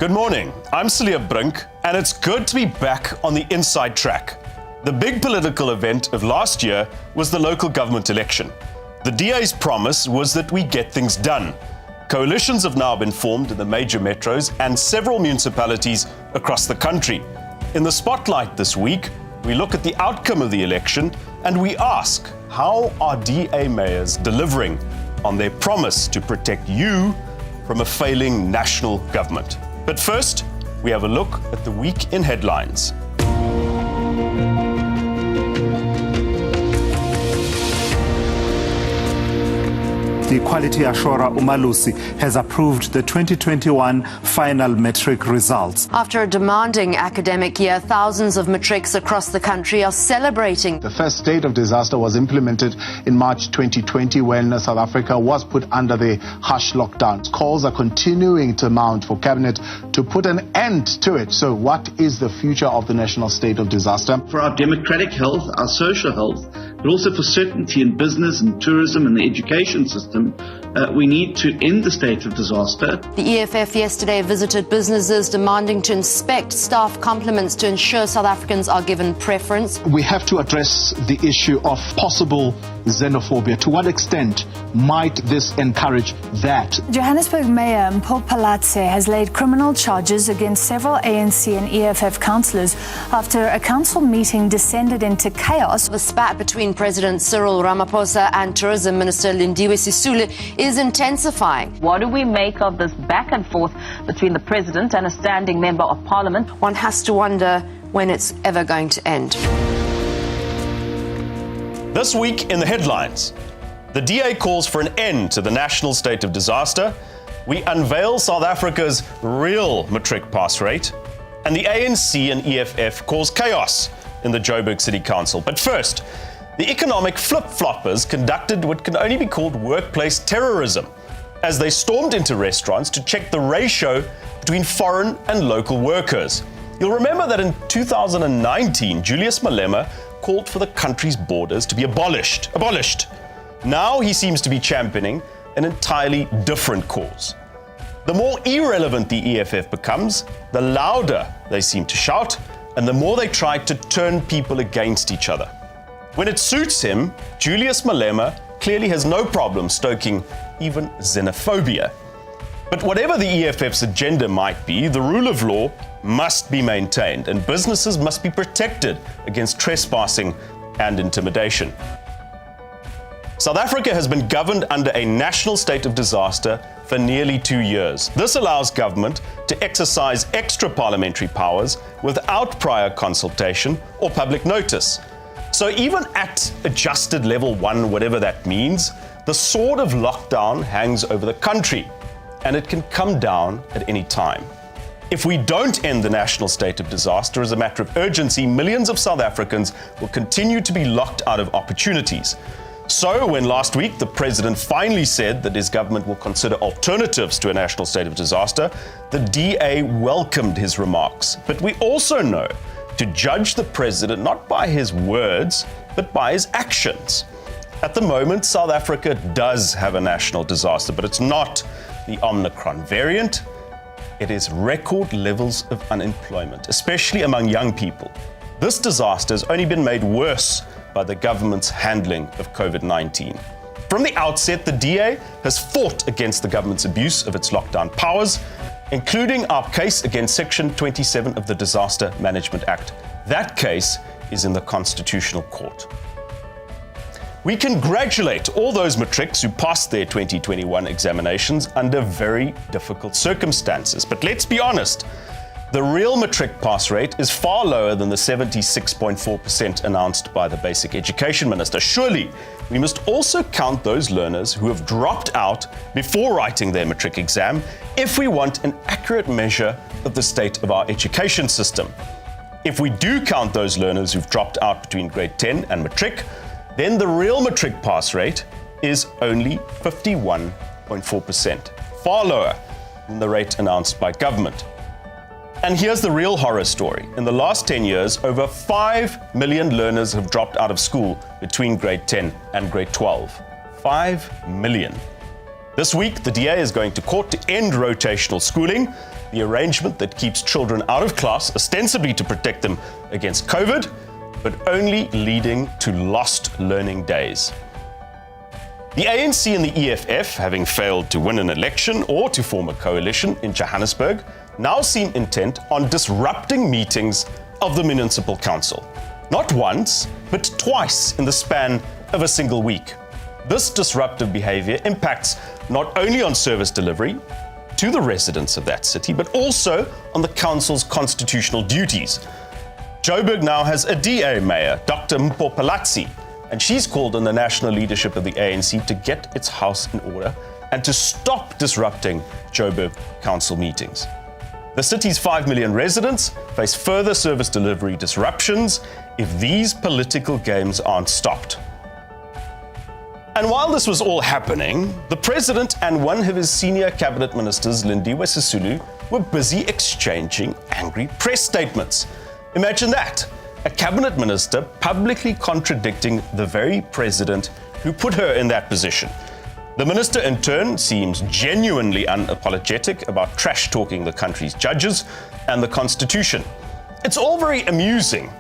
Good morning, I'm Cilliers Brink, and it's good to be back on the inside track. The big political event of last year was the local government election. The DA's promise was that we get things done. Coalitions have now been formed in the major metros and several municipalities across the country. In the spotlight this week, we look at the outcome of the election and we ask, how are DA mayors delivering on their promise to protect you from a failing national government? But first, we have a look at the week in headlines. The Equality Assurer Umalusi has approved the 2021 final matric results. After a demanding academic year, thousands of matrics across the country are celebrating. The first state of disaster was implemented in March 2020 when South Africa was put under the harsh lockdown. Calls are continuing to mount for Cabinet to put an end to it. So what is the future of the national state of disaster? For our democratic health, our social health, but also for certainty in business and tourism and the education system, we need to end the state of disaster. The EFF yesterday visited businesses demanding to inspect staff complements to ensure South Africans are given preference. We have to address the issue of possible xenophobia. To what extent might this encourage that? Johannesburg Mayor Mpho Phalatse has laid criminal charges against several ANC and EFF councillors after a council meeting descended into chaos. The spat between President Cyril Ramaphosa and Tourism Minister Lindiwe Sisulu is intensifying. What do we make of this back and forth between the President and a standing member of Parliament? One has to wonder when it's ever going to end. This week in the headlines, the DA calls for an end to the national state of disaster, we unveil South Africa's real matric pass rate, and the ANC and EFF cause chaos in the Joburg City Council. But first, the economic flip-floppers conducted what can only be called workplace terrorism as they stormed into restaurants to check the ratio between foreign and local workers. You'll remember that in 2019, Julius Malema called for the country's borders to be abolished. Now he seems to be championing an entirely different cause. The more irrelevant the EFF becomes, the louder they seem to shout, and the more they try to turn people against each other. When it suits him, Julius Malema clearly has no problem stoking even xenophobia. But whatever the EFF's agenda might be, the rule of law must be maintained and businesses must be protected against trespassing and intimidation. South Africa has been governed under a national state of disaster for nearly 2 years. This allows government to exercise extra parliamentary powers without prior consultation or public notice. So even at adjusted level 1, whatever that means, the sword of lockdown hangs over the country, and it can come down at any time. If we don't end the national state of disaster as a matter of urgency, millions of South Africans will continue to be locked out of opportunities. So when last week the president finally said that his government will consider alternatives to a national state of disaster, the DA welcomed his remarks. But we also know to judge the president not by his words, but by his actions. At the moment, South Africa does have a national disaster, but it's not the Omicron variant. It is record levels of unemployment, especially among young people. This disaster has only been made worse by the government's handling of COVID-19. From the outset, the DA has fought against the government's abuse of its lockdown powers, including our case against Section 27 of the Disaster Management Act. That case is in the Constitutional Court. We congratulate all those matrics who passed their 2021 examinations under very difficult circumstances. But let's be honest, the real matric pass rate is far lower than the 76.4% announced by the Basic Education Minister. Surely, we must also count those learners who have dropped out before writing their matric exam if we want an accurate measure of the state of our education system. If we do count those learners who've dropped out between grade 10 and matric, then the real matric pass rate is only 51.4%, far lower than the rate announced by government. And here's the real horror story. In the last 10 years, over 5 million learners have dropped out of school between grade 10 and grade 12. 5 million. This week, the DA is going to court to end rotational schooling, the arrangement that keeps children out of class, ostensibly to protect them against COVID, but only leading to lost learning days. The ANC and the EFF, having failed to win an election or to form a coalition in Johannesburg, now seem intent on disrupting meetings of the Municipal Council. Not once, but twice in the span of a single week. This disruptive behavior impacts not only on service delivery to the residents of that city, but also on the council's constitutional duties. Joburg now has a DA mayor, Dr. Mpho Phalatse, and she's called on the national leadership of the ANC to get its house in order and to stop disrupting Joburg council meetings. The city's 5 million residents face further service delivery disruptions if these political games aren't stopped. And while this was all happening, the president and one of his senior cabinet ministers, Lindiwe Sisulu, were busy exchanging angry press statements. Imagine that. A cabinet minister publicly contradicting the very president who put her in that position. The minister, in turn, seems genuinely unapologetic about trash-talking the country's judges and the Constitution. It's all very amusing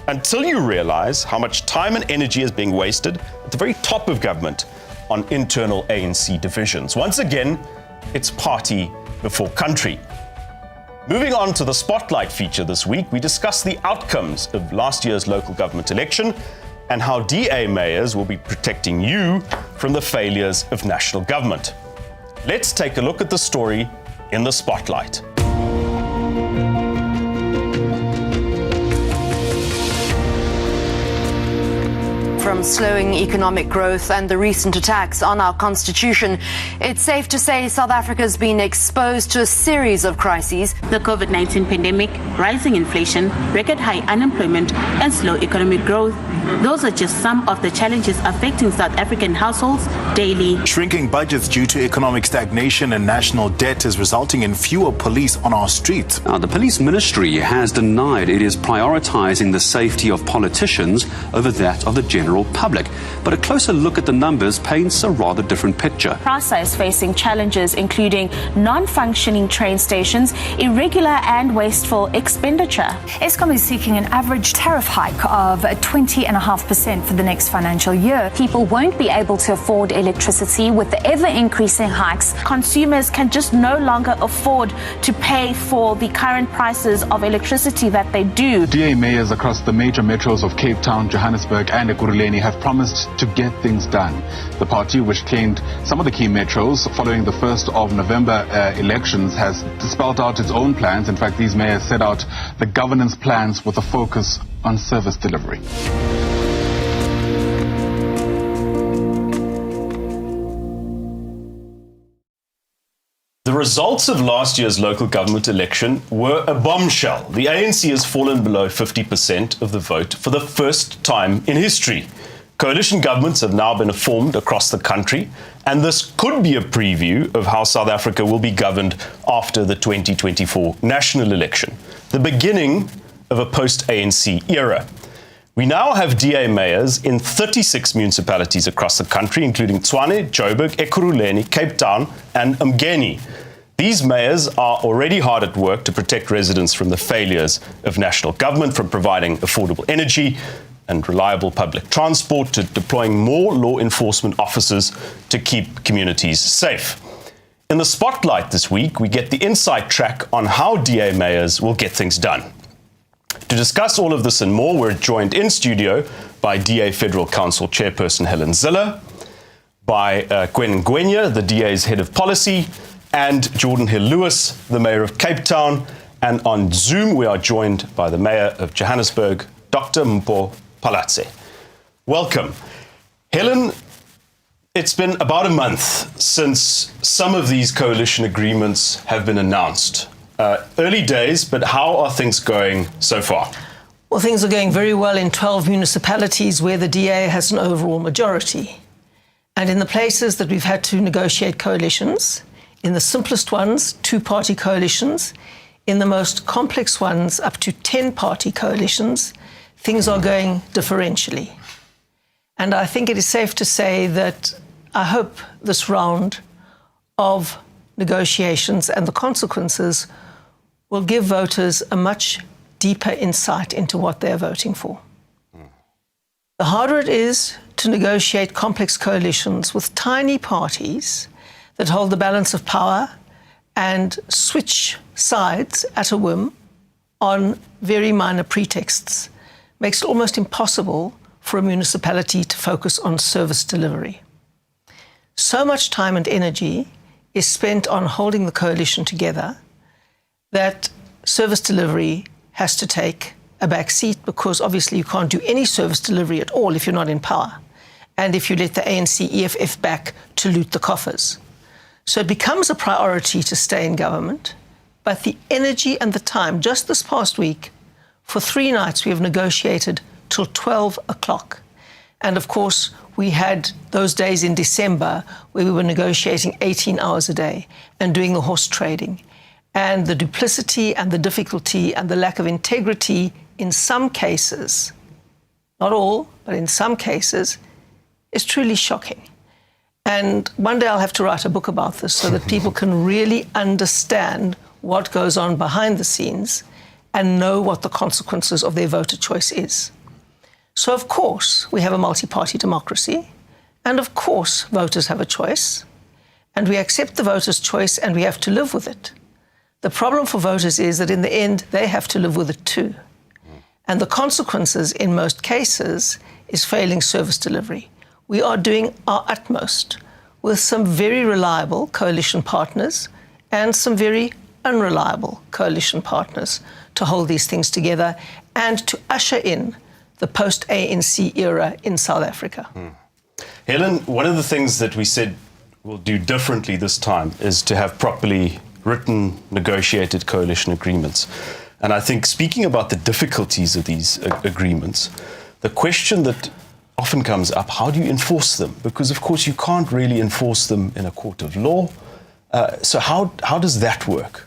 until you realize how much time and energy is being wasted at the very top of government on internal ANC divisions. Once again, it's party before country. Moving on to the Spotlight feature this week, we discuss the outcomes of last year's local government election and how DA mayors will be protecting you from the failures of national government. Let's take a look at the story in the Spotlight. From slowing economic growth and the recent attacks on our constitution, it's safe to say South Africa's been exposed to a series of crises. The COVID-19 pandemic, rising inflation, record high unemployment, and slow economic growth. Those are just some of the challenges affecting South African households daily. Shrinking budgets due to economic stagnation and national debt is resulting in fewer police on our streets. Now, the police ministry has denied it is prioritizing the safety of politicians over that of the general public. But a closer look at the numbers paints a rather different picture. PRASA is facing challenges including non-functioning train stations, irregular and wasteful expenditure. Eskom is seeking an average tariff hike of 20.5% for the next financial year. People won't be able to afford electricity with the ever-increasing hikes. Consumers can just no longer afford to pay for the current prices of electricity that they do. DA mayors across the major metros of Cape Town, Johannesburg and Geordin have promised to get things done. The party, which claimed some of the key metros following the 1st of November elections, has spelled out its own plans. In fact, these mayors set out the governance plans with a focus on service delivery. The results of last year's local government election were a bombshell. The ANC has fallen below 50% of the vote for the first time in history. Coalition governments have now been formed across the country, and this could be a preview of how South Africa will be governed after the 2024 national election, the beginning of a post-ANC era. We now have DA mayors in 36 municipalities across the country, including Tshwane, Joburg, Ekurhuleni, Cape Town, and Umgeni. These mayors are already hard at work to protect residents from the failures of national government, from providing affordable energy and reliable public transport to deploying more law enforcement officers to keep communities safe. In the Spotlight this week, we get the inside track on how DA mayors will get things done. To discuss all of this and more, we're joined in studio by DA Federal Council Chairperson Helen Zille, by Gwen Ngwenya, the DA's head of policy, and Geordin Hill-Lewis, the mayor of Cape Town. And on Zoom, we are joined by the mayor of Johannesburg, Dr. Mpho Phalatse. Welcome. Helen, it's been about a month since some of these coalition agreements have been announced. Early days, but how are things going so far? Well, things are going very well in 12 municipalities where the DA has an overall majority. And in the places that we've had to negotiate coalitions, in the simplest ones, 2-party coalitions, in the most complex ones, up to 10-party coalitions, things are going differentially. And I think it is safe to say that I hope this round of negotiations and the consequences will give voters a much deeper insight into what they're voting for. The harder it is to negotiate complex coalitions with tiny parties that hold the balance of power and switch sides at a whim on very minor pretexts, makes it almost impossible for a municipality to focus on service delivery. So much time and energy is spent on holding the coalition together that service delivery has to take a back seat, because obviously you can't do any service delivery at all if you're not in power, and if you let the ANC EFF back to loot the coffers. So it becomes a priority to stay in government, but the energy and the time, just this past week, for 3 nights we have negotiated till 12 o'clock. And of course, we had those days in December where we were negotiating 18 hours a day and doing the horse trading. And the duplicity and the difficulty and the lack of integrity in some cases, not all, but in some cases, is truly shocking. And one day I'll have to write a book about this so that people can really understand what goes on behind the scenes and know what the consequences of their voter choice is. So, of course, we have a multi-party democracy, and of course, voters have a choice, and we accept the voters' choice and we have to live with it. The problem for voters is that in the end, they have to live with it too. And the consequences in most cases is failing service delivery. We are doing our utmost with some very reliable coalition partners and some very unreliable coalition partners to hold these things together and to usher in the post-ANC era in South Africa. Helen, one of the things that we said we'll do differently this time is to have properly written, negotiated coalition agreements. And I think, speaking about the difficulties of these agreements, the question that often comes up, how do you enforce them? Because, of course, you can't really enforce them in a court of law. So how does that work?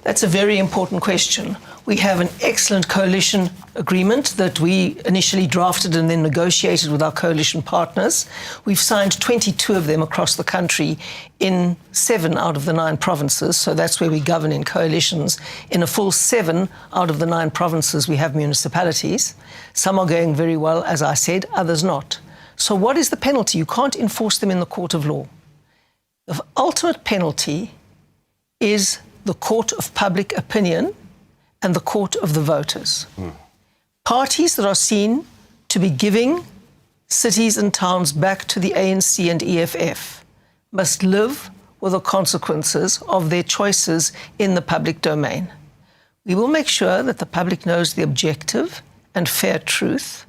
That's a very important question. We have an excellent coalition agreement that we initially drafted and then negotiated with our coalition partners. We've signed 22 of them across the country in 7 out of the 9 provinces. So that's where we govern in coalitions. In a full 7 out of the 9 provinces, we have municipalities. Some are going very well, as I said, others not. So what is the penalty? You can't enforce them in the court of law. The ultimate penalty is the court of public opinion and the court of the voters. Parties that are seen to be giving cities and towns back to the ANC and EFF must live with the consequences of their choices in the public domain. We will make sure that the public knows the objective and fair truth.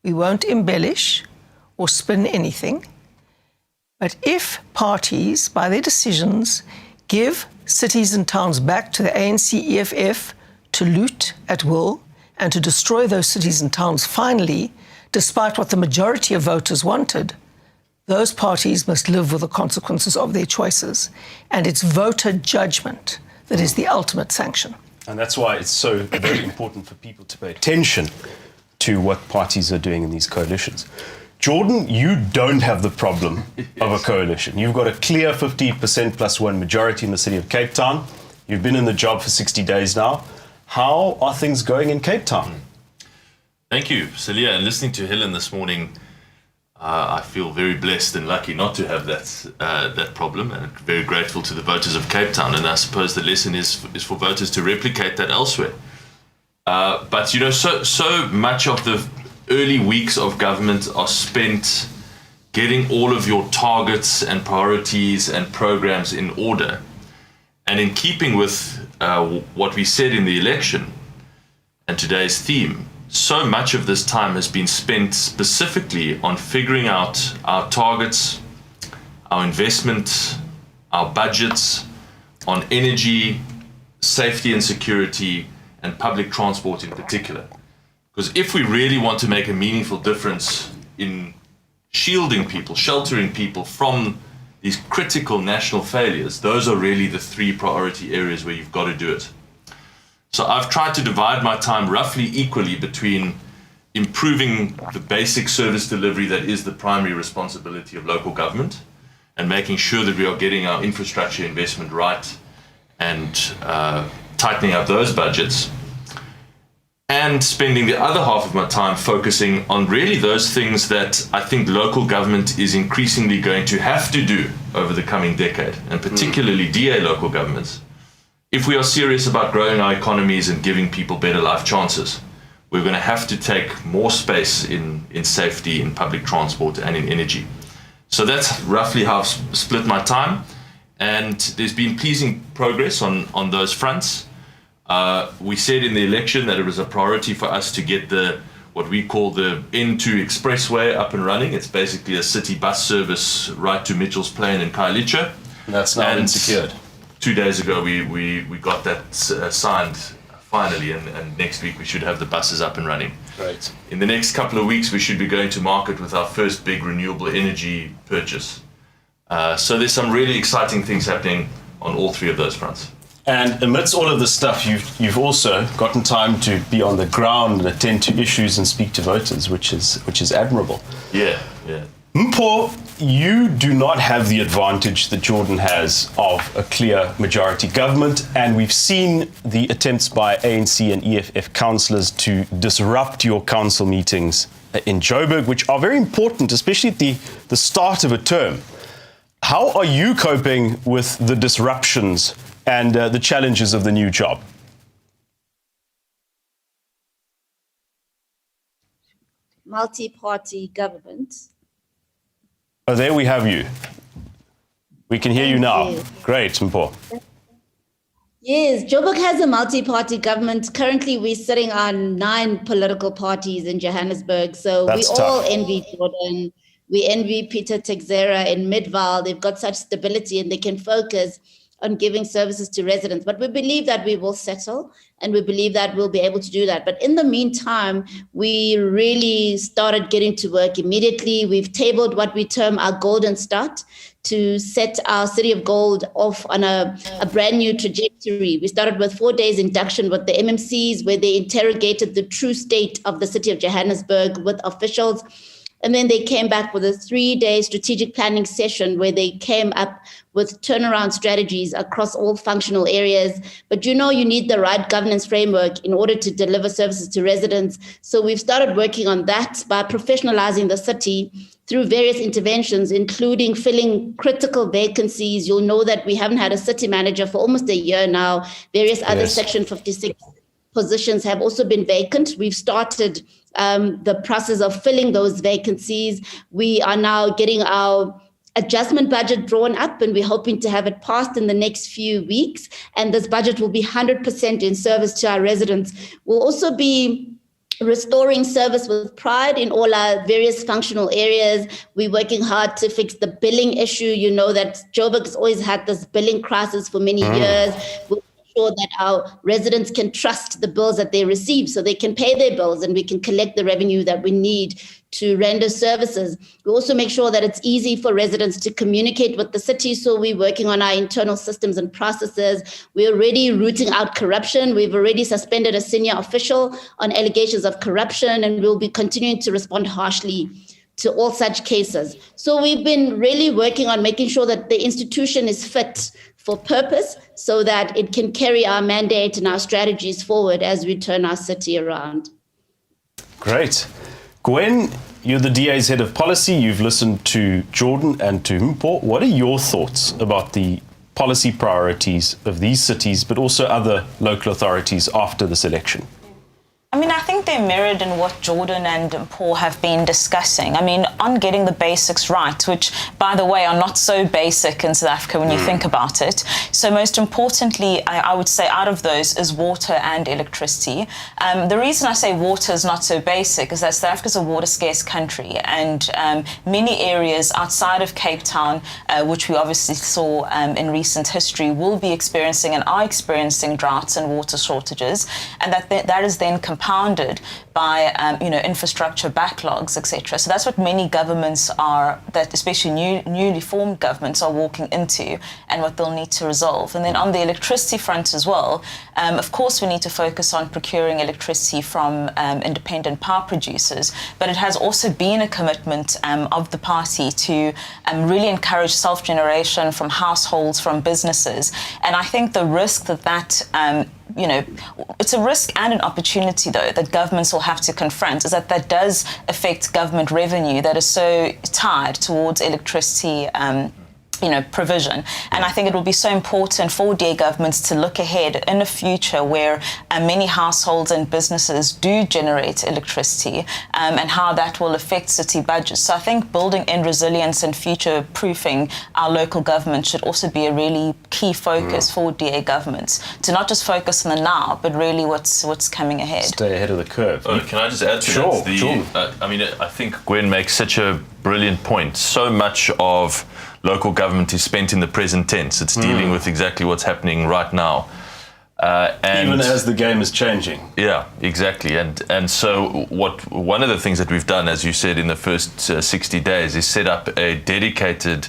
We won't embellish or spin anything. But if parties, by their decisions, give cities and towns back to the ANC EFF to loot at will and to destroy those cities and towns finally, despite what the majority of voters wanted, those parties must live with the consequences of their choices. And it's voter judgment that is the ultimate sanction. And that's why it's so very important for people to pay attention to what parties are doing in these coalitions. Geordin, you don't have the problem of a coalition. You've got a clear 50% plus 1 majority in the city of Cape Town. You've been in the job for 60 days now. How are things going in Cape Town? Thank you, Cilliers. And listening to Helen this morning, I feel very blessed and lucky not to have that problem, and very grateful to the voters of Cape Town. And I suppose the lesson is for voters to replicate that elsewhere. But, you know, so much of the early weeks of government are spent getting all of your targets and priorities and programs in order. And in keeping with what we said in the election and today's theme, so much of this time has been spent specifically on figuring out our targets, our investment, our budgets, on energy, safety and security, and public transport in particular. Because if we really want to make a meaningful difference in shielding people, sheltering people from these critical national failures, those are really the 3 priority areas where you've got to do it. So I've tried to divide my time roughly equally between improving the basic service delivery that is the primary responsibility of local government and making sure that we are getting our infrastructure investment right and tightening up those budgets, and spending the other half of my time focusing on really those things that I think local government is increasingly going to have to do over the coming decade, and particularly DA local governments, if we are serious about growing our economies and giving people better life chances. We're going to have to take more space in safety, in public transport, and in energy. So that's roughly how I've split my time. And there's been pleasing progress on those fronts. We said in the election that it was a priority for us to get what we call the N2 Expressway up and running. It's basically a city bus service right to Mitchell's Plain in Khayelitsha. That's now been secured. 2 days ago, we got that signed finally, and next week we should have the buses up and running. Great. In the next couple of weeks, we should be going to market with our first big renewable energy purchase. So there's some really exciting things happening on all three of those fronts. And amidst all of this stuff, you've also gotten time to be on the ground and attend to issues and speak to voters, which is admirable. Yeah. Mpho, you do not have the advantage that Geordin has of a clear majority government, and we've seen the attempts by ANC and EFF councillors to disrupt your council meetings in Joburg, which are very important, especially at the start of a term. How are you coping with the disruptions and the challenges of the new job? Multi-party government. Oh, there we have you. We can hear you now. Yes. Great, Mpho. Yes, Joburg has a multi-party government. Currently, we're sitting on 9 political parties in Johannesburg. So That's we tough. all envy Geordin. We envy Peter Texera in Midvaal. They've got such stability and they can focus on giving services to residents. But we believe that we will settle, and we believe that we'll be able to do that. But in the meantime, we really started getting to work immediately. We've tabled what we term our golden start to set our City of Gold off on a brand new trajectory. We started with 4 days induction with the MMCs, where they interrogated the true state of the city of Johannesburg with officials. And then they came back with a 3-day strategic planning session where they came up with turnaround strategies across all functional areas. But you need the right governance framework in order to deliver services to residents. So we've started working on that by professionalizing the city through various interventions, including filling critical vacancies. You'll know that we haven't had a city manager for almost a year now. Various other Section 56 positions have also been vacant. We've started the process of filling those vacancies. We are now getting our adjustment budget drawn up, and we're hoping to have it passed in the next few weeks. And this budget will be 100% in service to our residents. We'll also be restoring service with pride in all our various functional areas. We're working hard to fix the billing issue. You know that Joburg has always had this billing crisis for many years. We'll sure that our residents can trust the bills that they receive so they can pay their bills and we can collect the revenue that we need to render services. We also make sure that it's easy for residents to communicate with the city. So we're working on our internal systems and processes. We're already rooting out corruption. We've already suspended a senior official on allegations of corruption, and we'll be continuing to respond harshly to all such cases. So we've been really working on making sure that the institution is fit for purpose so that it can carry our mandate and our strategies forward as we turn our city around. Great. Gwen, you're the DA's head of policy. You've listened to Geordin and to Mpho. What are your thoughts about the policy priorities of these cities, but also other local authorities after this election? I mean, I think they're mirrored in what Geordin and Poole have been discussing. I mean, on getting the basics right, which, by the way, are not so basic in South Africa when you think about it. So most importantly, I would say out of those is water and electricity. The reason I say water is not so basic is that South Africa is a water-scarce country, and many areas outside of Cape Town, which we obviously saw in recent history, will be experiencing and are experiencing droughts and water shortages, and that is then compounded by infrastructure backlogs, etc. So that's what many governments are, that especially newly formed governments are walking into, and what they'll need to resolve. And then on the electricity front as well, of course we need to focus on procuring electricity from independent power producers, but it has also been a commitment of the party to really encourage self-generation from households, from businesses. And I think the risk that it's a risk and an opportunity, though, that governments will have to confront, is that does affect government revenue that is so tied towards electricity provision. And I think it will be so important for DA governments to look ahead in a future where many households and businesses do generate electricity and how that will affect city budgets. So I think building in resilience and future-proofing our local government should also be a really key focus for DA governments, to not just focus on the now, but really what's coming ahead. Stay ahead of the curve. Can I just add to that? Sure. I think Gwen makes such a brilliant point. So much of local government is spent in the present tense. It's dealing with exactly what's happening right now. And even as the game is changing. Yeah, exactly. And so one of the things that we've done, as you said, in the first 60 days is set up a dedicated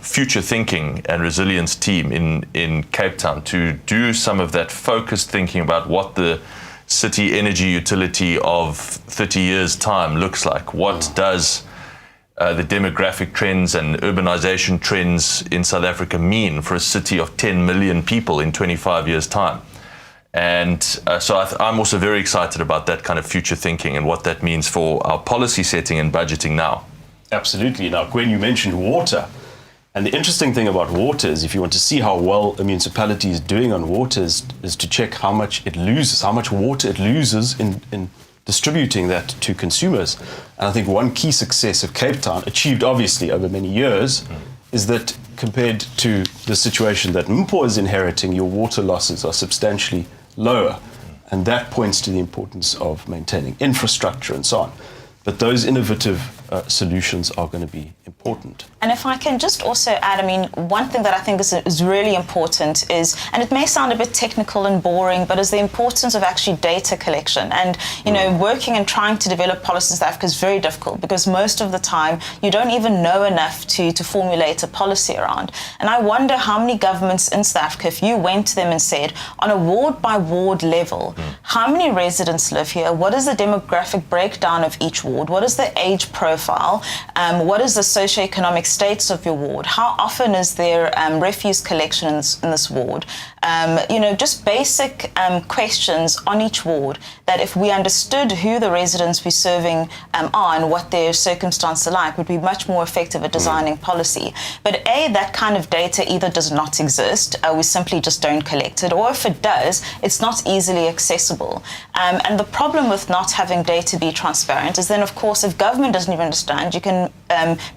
future thinking and resilience team in Cape Town to do some of that focused thinking about what the city energy utility of 30 years' time looks like. What does the demographic trends and urbanization trends in South Africa mean for a city of 10 million people in 25 years' time? And so I'm also very excited about that kind of future thinking and what that means for our policy setting and budgeting now. Absolutely. Now, Gwen, you mentioned water. And the interesting thing about water is, if you want to see how well a municipality is doing on water, is to check how much it loses, how much water it loses in distributing that to consumers. And I think one key success of Cape Town, achieved obviously over many years, is that compared to the situation that Mpho is inheriting, your water losses are substantially lower. And that points to the importance of maintaining infrastructure and so on. But those innovative solutions are going to be important. And if I can just also add, one thing that I think is really important is, and it may sound a bit technical and boring, but is the importance of actually data collection. And, working and trying to develop policies in South Africa is very difficult, because most of the time you don't even know enough to formulate a policy around. And I wonder how many governments in South Africa, if you went to them and said, on a ward-by-ward level, how many residents live here? What is the demographic breakdown of each ward? What is the age profile? What is the socioeconomic status of your ward? How often is there refuse collection in this ward? Just basic questions on each ward, that if we understood who the residents we're serving are and what their circumstances are like, would be much more effective at designing policy. But that kind of data either does not exist, we simply just don't collect it, or if it does, it's not easily accessible. And the problem with not having data be transparent is then, of course, if government doesn't even understand, you can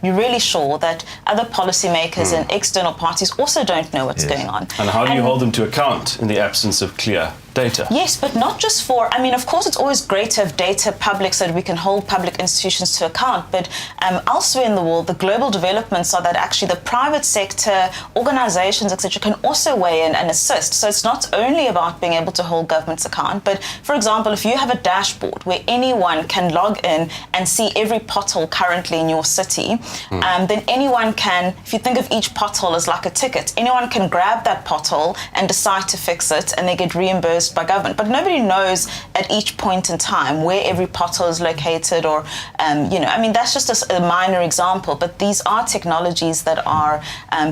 be really sure that other policymakers and external parties also don't know what's going on. And how do you hold them to account in the absence of clear data? Yes, but not just for, of course it's always great to have data public so that we can hold public institutions to account, but elsewhere in the world, the global developments are that actually the private sector, organizations, etc., can also weigh in and assist. So it's not only about being able to hold governments account, but for example, if you have a dashboard where anyone can log in and see every pothole currently in your city, then anyone can, if you think of each pothole as like a ticket, anyone can grab that pothole and decide to fix it, and they get reimbursed by government. But nobody knows at each point in time where every pothole is located, or that's just a minor example, but these are technologies that are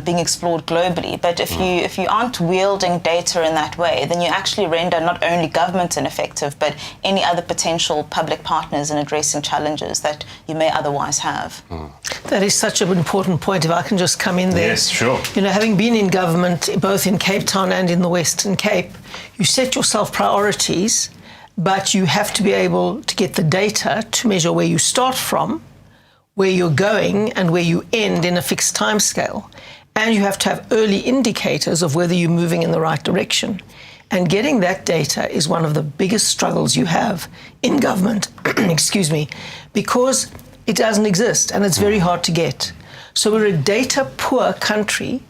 being explored globally. But if you aren't wielding data in that way, then you actually render not only government ineffective, but any other potential public partners in addressing challenges that you may otherwise have. That is such an important point, if I can just come in there. Yes, sure. Having been in government, both in Cape Town and in the Western Cape, you set yourself priorities, but you have to be able to get the data to measure where you start from, where you're going, and where you end in a fixed time scale. And you have to have early indicators of whether you're moving in the right direction. And getting that data is one of the biggest struggles you have in government, excuse me, because it doesn't exist and it's very hard to get. So we're a data-poor country,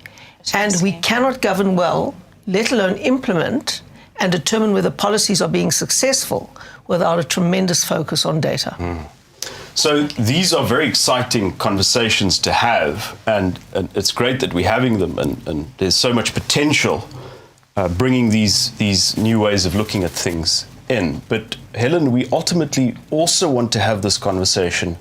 and we cannot govern well, let alone implement and determine whether policies are being successful without a tremendous focus on data. So these are very exciting conversations to have, and it's great that we're having them, and there's so much potential bringing these new ways of looking at things in. But Helen, we ultimately also want to have this conversation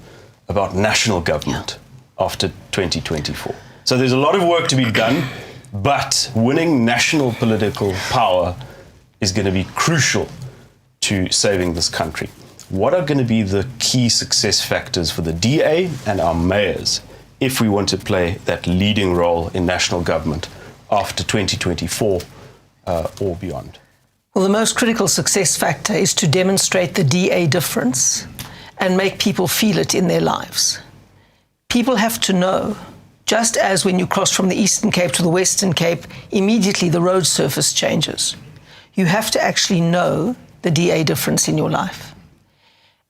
about national government after 2024. So there's a lot of work to be done, but winning national political power is going to be crucial to saving this country. What are going to be the key success factors for the DA and our mayors if we want to play that leading role in national government after 2024 or beyond? Well, the most critical success factor is to demonstrate the DA difference and make people feel it in their lives. People have to know, just as when you cross from the Eastern Cape to the Western Cape, immediately the road surface changes. You have to actually know the DA difference in your life.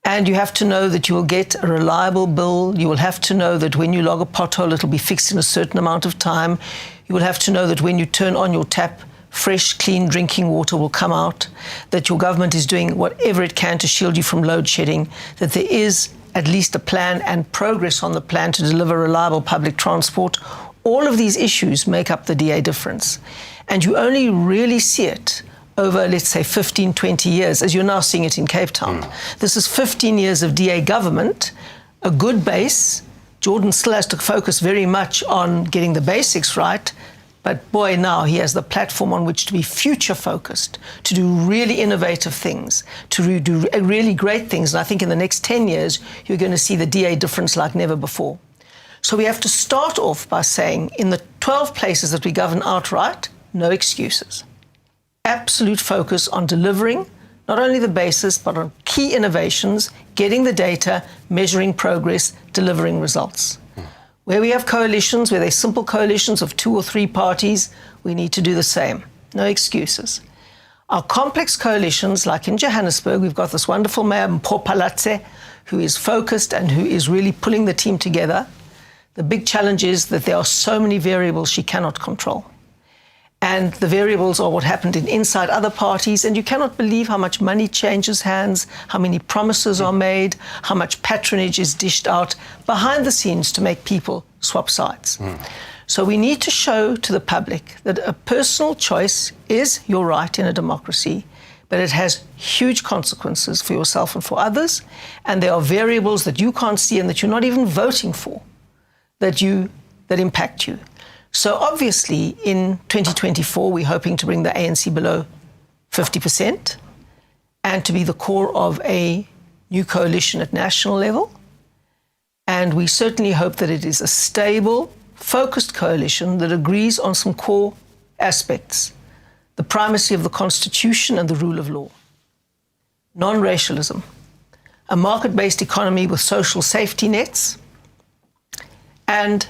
And you have to know that you will get a reliable bill. You will have to know that when you log a pothole, it'll be fixed in a certain amount of time. You will have to know that when you turn on your tap, fresh, clean drinking water will come out, that your government is doing whatever it can to shield you from load shedding, that there is at least a plan and progress on the plan to deliver reliable public transport. All of these issues make up the DA difference. And you only really see it over, let's say, 15, 20 years, as you're now seeing it in Cape Town. This is 15 years of DA government, a good base. Geordin still has to focus very much on getting the basics right, but boy, now he has the platform on which to be future-focused, to do really innovative things, to do really great things. And I think in the next 10 years, you're going to see the DA difference like never before. So we have to start off by saying, in the 12 places that we govern outright, no excuses. Absolute focus on delivering not only the basis, but on key innovations, getting the data, measuring progress, delivering results. Where we have coalitions, where they're simple coalitions of 2 or 3 parties, we need to do the same. No excuses. Our complex coalitions, like in Johannesburg, we've got this wonderful mayor, Mpho Phalatse, who is focused and who is really pulling the team together. The big challenge is that there are so many variables she cannot control. And the variables are what happened inside other parties, and you cannot believe how much money changes hands, how many promises are made, how much patronage is dished out behind the scenes to make people swap sides. So we need to show to the public that a personal choice is your right in a democracy, but it has huge consequences for yourself and for others, and there are variables that you can't see and that you're not even voting for that impact you. So obviously, in 2024, we're hoping to bring the ANC below 50% and to be the core of a new coalition at national level. And we certainly hope that it is a stable, focused coalition that agrees on some core aspects: the primacy of the Constitution and the rule of law, non-racialism, a market-based economy with social safety nets, and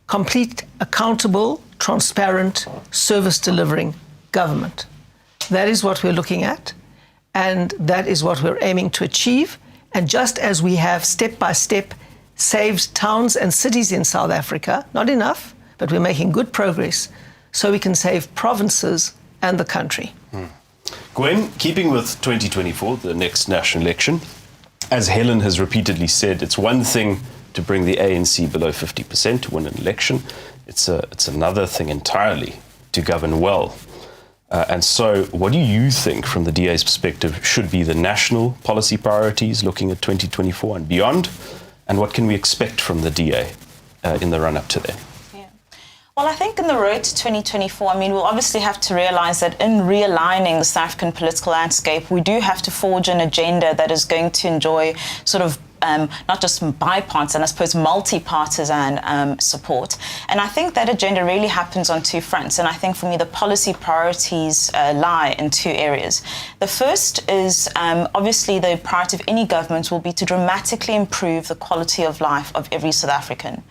complete, accountable, transparent, service-delivering government. That is what we're looking at, and that is what we're aiming to achieve. And just as we have step-by-step saved towns and cities in South Africa, not enough, but we're making good progress, so we can save provinces and the country. Gwen, keeping with 2024, the next national election, as Helen has repeatedly said, it's one thing to bring the ANC below 50% to win an election. It's another thing entirely to govern well. And so what do you think, from the DA's perspective, should be the national policy priorities looking at 2024 and beyond? And what can we expect from the DA in the run-up to then? Well, I think in the road to 2024, we'll obviously have to realise that in realigning the South African political landscape, we do have to forge an agenda that is going to enjoy sort of not just bipartisan, I suppose multi-partisan support. And I think that agenda really happens on 2 fronts. And I think for me, the policy priorities lie in 2 areas. The first is obviously the priority of any government will be to dramatically improve the quality of life of every South African.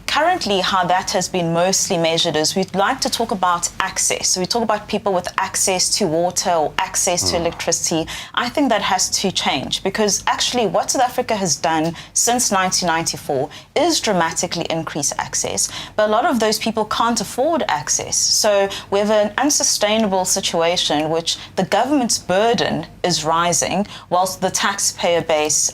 Currently, how that has been mostly measured is we'd like to talk about access. So we talk about people with access to water or access to electricity. I think that has to change, because actually what South Africa has done since 1994 is dramatically increase access. But a lot of those people can't afford access. So we have an unsustainable situation which the government's burden is rising whilst the taxpayer base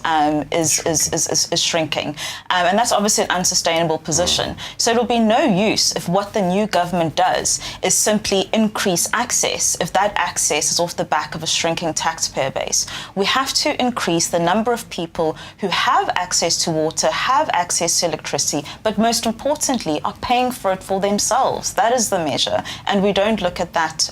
is shrinking. And that's obviously an unsustainable position. So it'll be no use if what the new government does is simply increase access, if that access is off the back of a shrinking taxpayer base. We have to increase the number of people who have access to water, have access to electricity, but most importantly are paying for it for themselves. That is the measure, and we don't look at that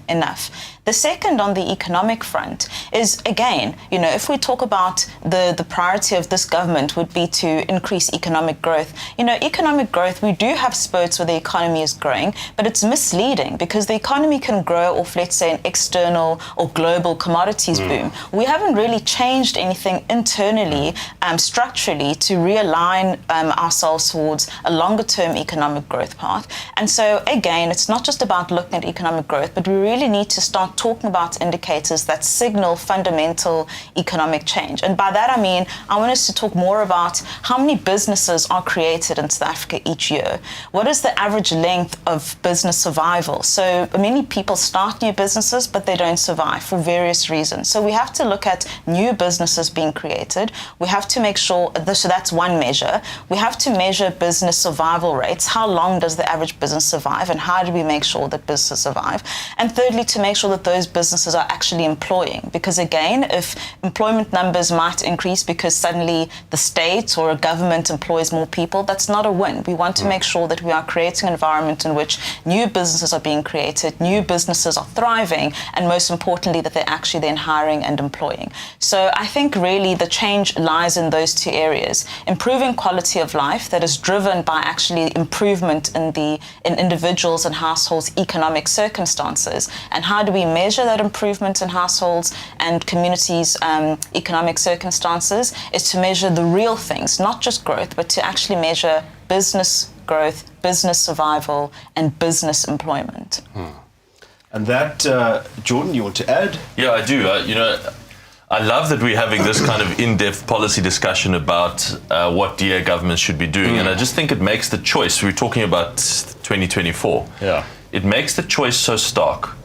enough. The second, on the economic front, is, again, if we talk about the priority of this government would be to increase economic growth. Economic growth, we do have spurts where the economy is growing, but it's misleading because the economy can grow off, let's say, an external or global commodities boom. We haven't really changed anything internally, structurally, to realign ourselves towards a longer-term economic growth path. And so, again, it's not just about looking at economic growth, but we really need to start talking about indicators that signal fundamental economic change. And by that I mean, I want us to talk more about how many businesses are created in South Africa each year. What is the average length of business survival? So many people start new businesses, but they don't survive for various reasons. So we have to look at new businesses being created. We have to make sure, so that's one measure. We have to measure business survival rates. How long does the average business survive, and how do we make sure that businesses survive? And thirdly, to make sure that those businesses are actually employing. Because again, if employment numbers might increase because suddenly the state or a government employs more people, that's not a win. We want to make sure that we are creating an environment in which new businesses are being created, new businesses are thriving, and most importantly, that they're actually then hiring and employing. So I think really the change lies in those two areas. Improving quality of life that is driven by actually improvement in individuals and households' economic circumstances. And how do we measure that improvement in households and communities' economic circumstances is to measure the real things, not just growth, but to actually measure business growth, business survival, and business employment. And that, Geordin, you want to add? Yeah, I do. I love that we're having this kind of in-depth policy discussion about what DA governments should be doing. And I just think it makes the choice. We're talking about 2024. Yeah. It makes the choice so stark.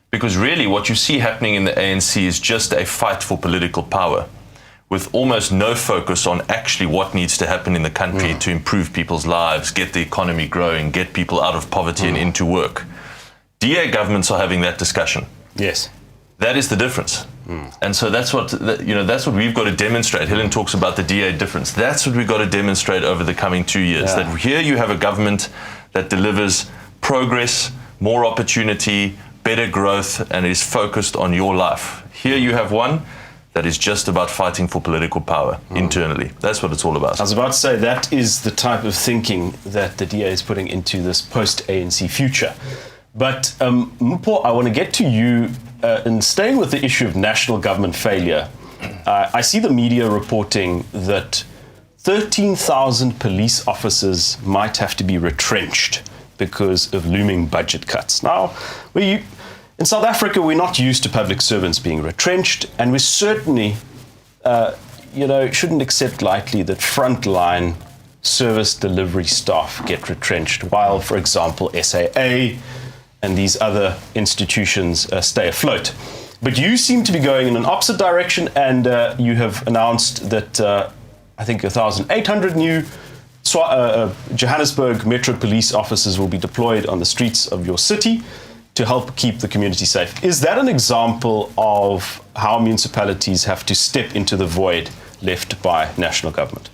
Because really what you see happening in the ANC is just a fight for political power, with almost no focus on actually what needs to happen in the country to improve people's lives, get the economy growing, get people out of poverty and into work. DA governments are having that discussion. Yes. That is the difference. And so that's what we've got to demonstrate. Helen talks about the DA difference. That's what we've got to demonstrate over the coming 2 years. Yeah. That here you have a government that delivers progress, more opportunity, better growth, and is focused on your life. Here you have one that is just about fighting for political power internally. That's what it's all about. I was about to say that is the type of thinking that the DA is putting into this post-ANC future. But Mpho, I want to get to you in staying with the issue of national government failure. I see the media reporting that 13,000 police officers might have to be retrenched because of looming budget cuts. Now, in South Africa, we're not used to public servants being retrenched, and we certainly, shouldn't accept lightly that frontline service delivery staff get retrenched, while, for example, SAA and these other institutions stay afloat. But you seem to be going in an opposite direction, and you have announced that I think 1,800 new Johannesburg Metro Police officers will be deployed on the streets of your city to help keep the community safe. Is that an example of how municipalities have to step into the void left by national government?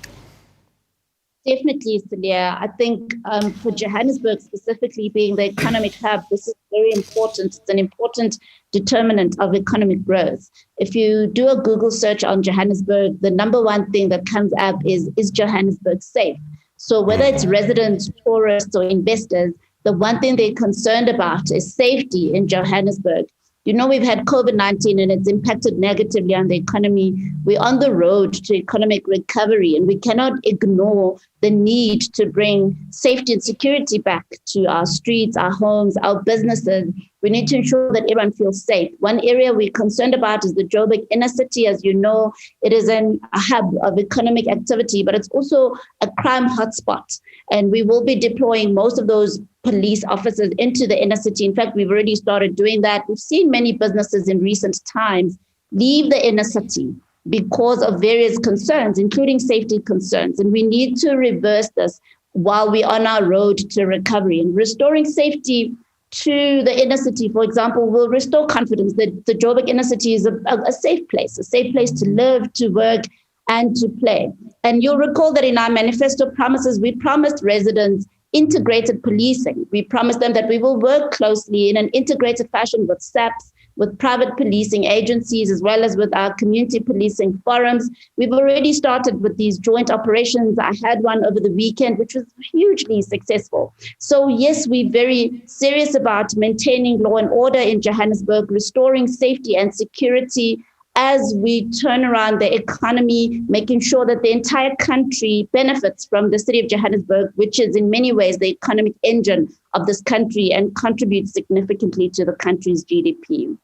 Definitely, Cilliers. I think for Johannesburg specifically, being the economic hub, this is very important. It's an important determinant of economic growth. If you do a Google search on Johannesburg, the number one thing that comes up is Johannesburg safe? So whether it's residents, tourists, or investors, the one thing they're concerned about is safety in Johannesburg. We've had COVID-19 and it's impacted negatively on the economy. We're on the road to economic recovery, and we cannot ignore the need to bring safety and security back to our streets, our homes, our businesses. We need to ensure that everyone feels safe. One area we're concerned about is the Joburg inner city. As you know, it is a hub of economic activity, but it's also a crime hotspot. And we will be deploying most of those police officers into the inner city. In fact, we've already started doing that. We've seen many businesses in recent times leave the inner city because of various concerns, including safety concerns. And we need to reverse this while we're on our road to recovery. And restoring safety to the inner city, for example, will restore confidence that the Joburg inner city is a safe place to live, to work, and to play. And you'll recall that in our manifesto promises, we promised residents integrated policing. We promised them that we will work closely in an integrated fashion with SAPS, with private policing agencies, as well as with our community policing forums. We've already started with these joint operations. I had one over the weekend, which was hugely successful. So yes, we're very serious about maintaining law and order in Johannesburg, restoring safety and security as we turn around the economy, making sure that the entire country benefits from the city of Johannesburg, which is in many ways the economic engine of this country and contributes significantly to the country's GDP.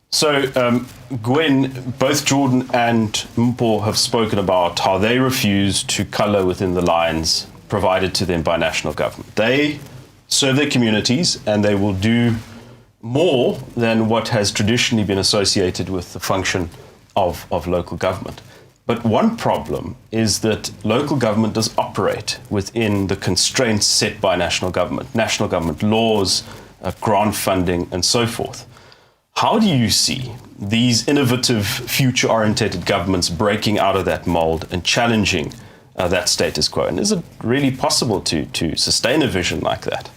So, Gwen, both Geordin and Mpho have spoken about how they refuse to colour within the lines provided to them by national government. They serve their communities and they will do more than what has traditionally been associated with the function of local government. But one problem is that local government does operate within the constraints set by national government laws, grant funding, and so forth. How do you see these innovative, future-orientated governments breaking out of that mold and challenging that status quo? And is it really possible to sustain a vision like that?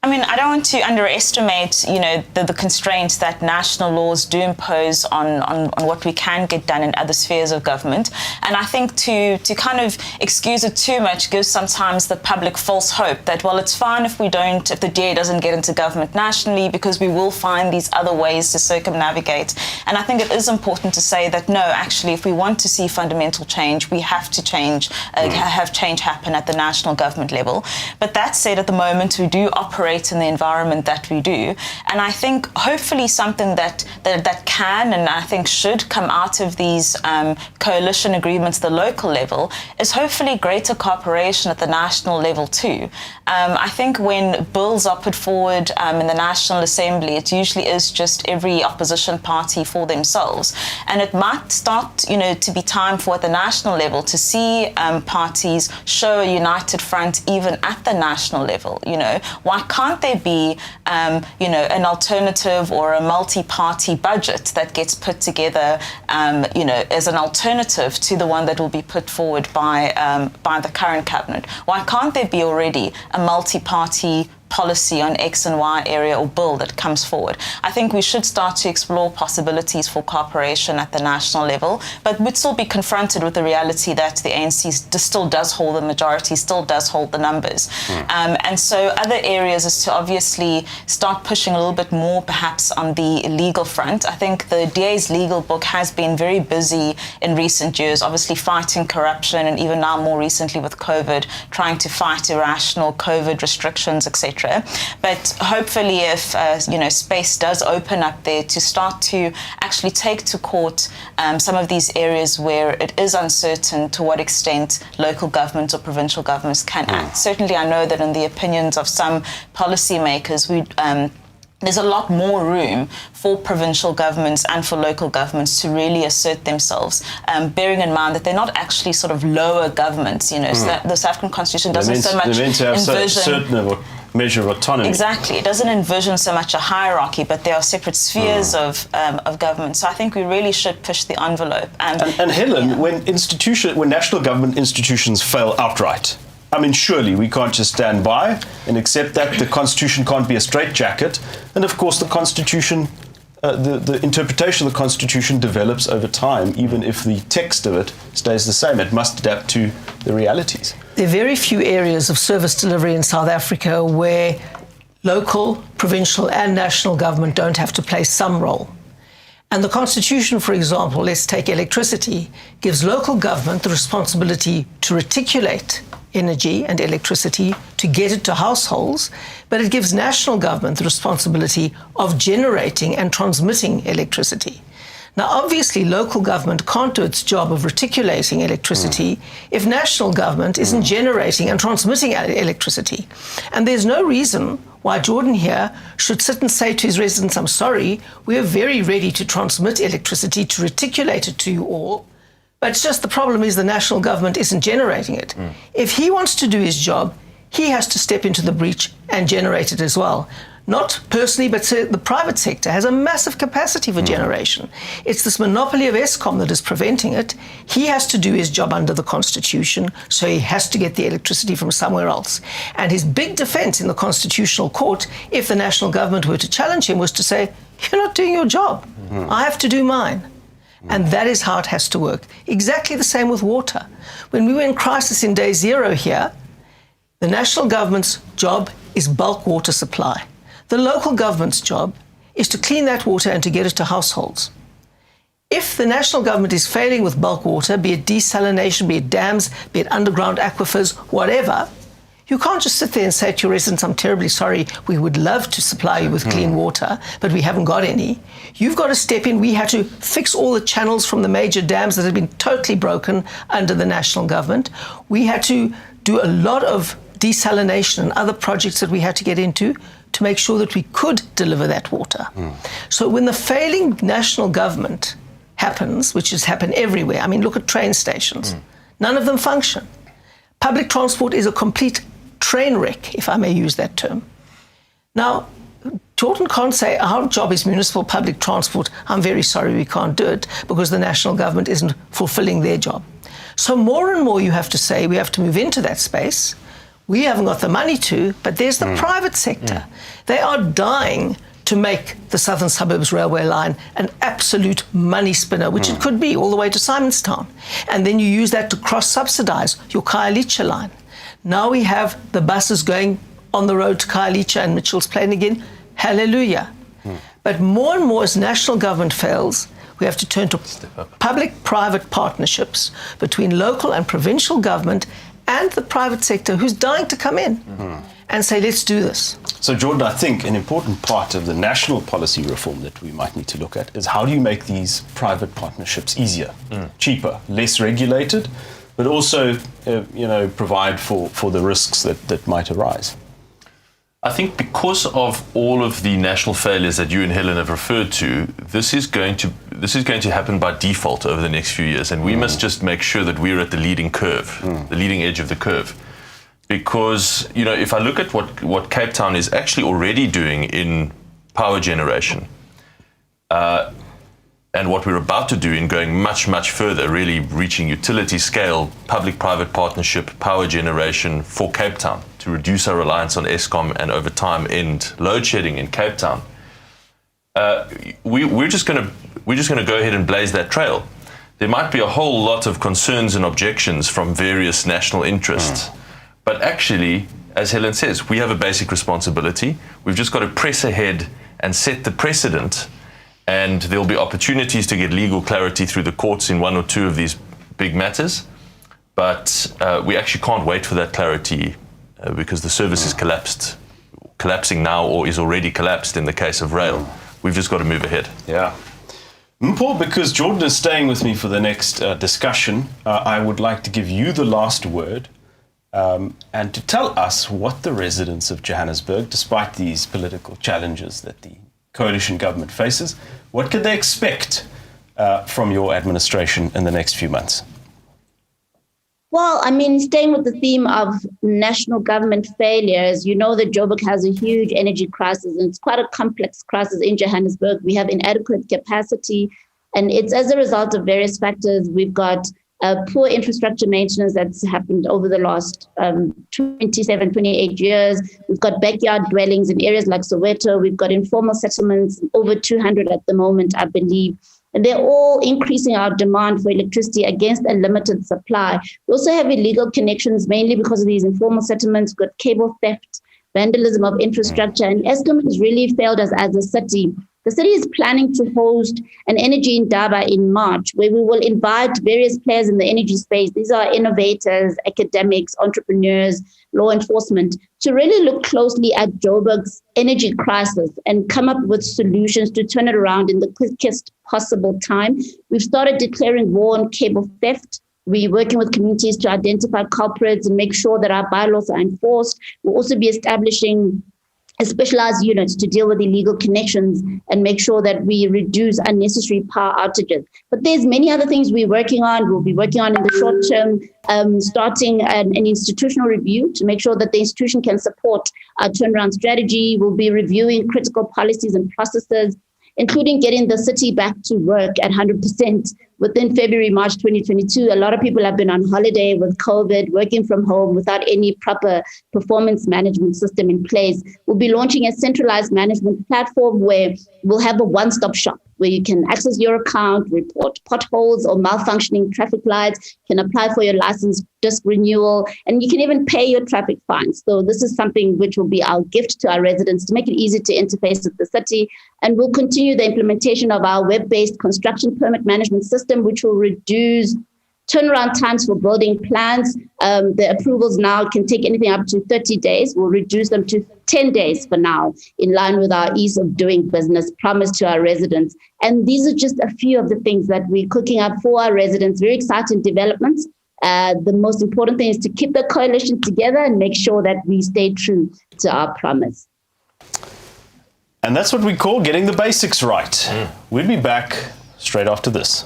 I mean, I don't want to underestimate, the constraints that national laws do impose on what we can get done in other spheres of government. And I think to kind of excuse it too much gives sometimes the public false hope that, well, it's fine if the DA doesn't get into government nationally because we will find these other ways to circumnavigate. And I think it is important to say that, no, actually, if we want to see fundamental change, we have to have change happen at the national government level. But that said, at the moment, we do operate in the environment that we do. And I think hopefully something that can and I think should come out of these coalition agreements at the local level is hopefully greater cooperation at the national level too. I think when bills are put forward in the National Assembly, it usually is just every opposition party for themselves. And it might start, to be time for at the national level to see parties show a united front even at the national level. Why can't there be, an alternative or a multi-party budget that gets put together, as an alternative to the one that will be put forward by the current cabinet? Why can't there be already a multi-party policy on X and Y area or bill that comes forward? I think we should start to explore possibilities for cooperation at the national level, but we'd still be confronted with the reality that the ANC still does hold the majority, still does hold the numbers. And so other areas is to obviously start pushing a little bit more perhaps on the legal front. I think the DA's legal book has been very busy in recent years, obviously fighting corruption and even now more recently with COVID, trying to fight irrational COVID restrictions, etc. But hopefully if, space does open up there to start to actually take to court some of these areas where it is uncertain to what extent local governments or provincial governments can act. Certainly I know that in the opinions of some policymakers, there's a lot more room for provincial governments and for local governments to really assert themselves, bearing in mind that they're not actually sort of lower governments, so that the South African Constitution doesn't so much envision measure of autonomy. Exactly. It doesn't envision so much a hierarchy, but there are separate spheres of government. So I think we really should push the envelope. And Helen, when national government institutions fail outright, I mean, surely we can't just stand by and accept that. The Constitution can't be a straitjacket. And of course, the Constitution, the interpretation of the Constitution develops over time, even if the text of it stays the same. It must adapt to the realities. There are very few areas of service delivery in South Africa where local, provincial and national government don't have to play some role. And the Constitution, for example, let's take electricity, gives local government the responsibility to reticulate energy and electricity, to get it to households, but it gives national government the responsibility of generating and transmitting electricity. Now, obviously, local government can't do its job of reticulating electricity if national government isn't generating and transmitting electricity. And there's no reason why Geordin here should sit and say to his residents, I'm sorry, we are very ready to transmit electricity, to reticulate it to you all, but it's just the problem is the national government isn't generating it. If he wants to do his job, he has to step into the breach and generate it as well. not personally, but the private sector has a massive capacity for generation. It's this monopoly of Eskom that is preventing it. He has to do his job under the Constitution, so he has to get the electricity from somewhere else. And his big defence in the Constitutional Court, if the national government were to challenge him, was to say, you're not doing your job. I have to do mine. And that is how it has to work. Exactly the same with water. When we were in crisis in day zero here, the national government's job is bulk water supply. The local government's job is to clean that water and to get it to households. If the national government is failing with bulk water, be it desalination, be it dams, be it underground aquifers, whatever, you can't just sit there and say to your residents, I'm terribly sorry, we would love to supply you with clean water, but we haven't got any. You've got to step in. We had to fix all the channels from the major dams that had been totally broken under the national government. We had to do a lot of desalination and other projects that we had to get into to make sure that we could deliver that water. So when the failing national government happens, which has happened everywhere, I mean, look at train stations. None of them function. Public transport is a complete train wreck, if I may use that term. Now, Geordin can't say our job is municipal public transport. I'm very sorry we can't do it because the national government isn't fulfilling their job. So more and more you have to say we have to move into that space. We haven't got the money to, but there's the private sector. They are dying to make the Southern Suburbs Railway line an absolute money spinner, which it could be all the way to Simonstown. And then you use that to cross-subsidise your Khayelitsha line. Now we have the buses going on the road to Khayelitsha and Mitchell's Plain again. Hallelujah. But more and more as national government fails, we have to turn to public-private partnerships between local and provincial government and the private sector who's dying to come in and say, let's do this. So, Geordin, I think an important part of the national policy reform that we might need to look at is how do you make these private partnerships easier, cheaper, less regulated, but also, provide for the risks that might arise? I think because of all of the national failures that you and Helen have referred to, this is going to happen by default over the next few years, and we must just make sure that we're at the leading curve, the leading edge of the curve. Because, if I look at what Cape Town is actually already doing in power generation, and what we're about to do in going much, much further, really reaching utility scale, public-private partnership, power generation for Cape Town to reduce our reliance on Eskom and over time end load shedding in Cape Town. We're just going to go ahead and blaze that trail. There might be a whole lot of concerns and objections from various national interests, but actually, as Helen says, we have a basic responsibility. We've just got to press ahead and set the precedent. And there'll be opportunities to get legal clarity through the courts in one or two of these big matters. But we actually can't wait for that clarity because the service is collapsing now or is already collapsed in the case of rail. We've just got to move ahead. Yeah. Mpho, because Geordin is staying with me for the next discussion, I would like to give you the last word and to tell us what the residents of Johannesburg, despite these political challenges that the coalition government faces, what could they expect from your administration in the next few months? Well, staying with the theme of national government failures, that Joburg has a huge energy crisis, and it's quite a complex crisis in Johannesburg. We have inadequate capacity, and it's as a result of various factors. We've got poor infrastructure maintenance that's happened over the last 28 years. We've got backyard dwellings in areas like Soweto. We've got informal settlements, over 200 at the moment, I believe. And they're all increasing our demand for electricity against a limited supply. We also have illegal connections, mainly because of these informal settlements. We've got cable theft, vandalism of infrastructure, and Eskom has really failed us as a city. The city is planning to host an energy indaba in March, where we will invite various players in the energy space. These are innovators, academics, entrepreneurs, law enforcement, to really look closely at Joburg's energy crisis and come up with solutions to turn it around in the quickest possible time. We've started declaring war on cable theft. We're working with communities to identify culprits and make sure that our bylaws are enforced. We'll also be establishing a specialized unit to deal with illegal connections and make sure that we reduce unnecessary power outages. But there's many other things we're working on. We'll be working on in the short term, starting an institutional review to make sure that the institution can support our turnaround strategy. We'll be reviewing critical policies and processes, including getting the city back to work at 100% within February, March 2022. A lot of people have been on holiday with COVID, working from home without any proper performance management system in place. We'll be launching a centralized management platform where we'll have a one-stop shop where you can access your account, report potholes or malfunctioning traffic lights, can apply for your license disc renewal, and you can even pay your traffic fines. So this is something which will be our gift to our residents to make it easy to interface with the city. And we'll continue the implementation of our web-based construction permit management system, which will reduce turnaround times for building plans. The approvals now can take anything up to 30 days. We'll reduce them to 10 days for now, in line with our ease of doing business promise to our residents. And these are just a few of the things that we're cooking up for our residents. Very exciting developments. The most important thing is to keep the coalition together and make sure that we stay true to our promise. And that's what we call getting the basics right. We'll be back straight after this.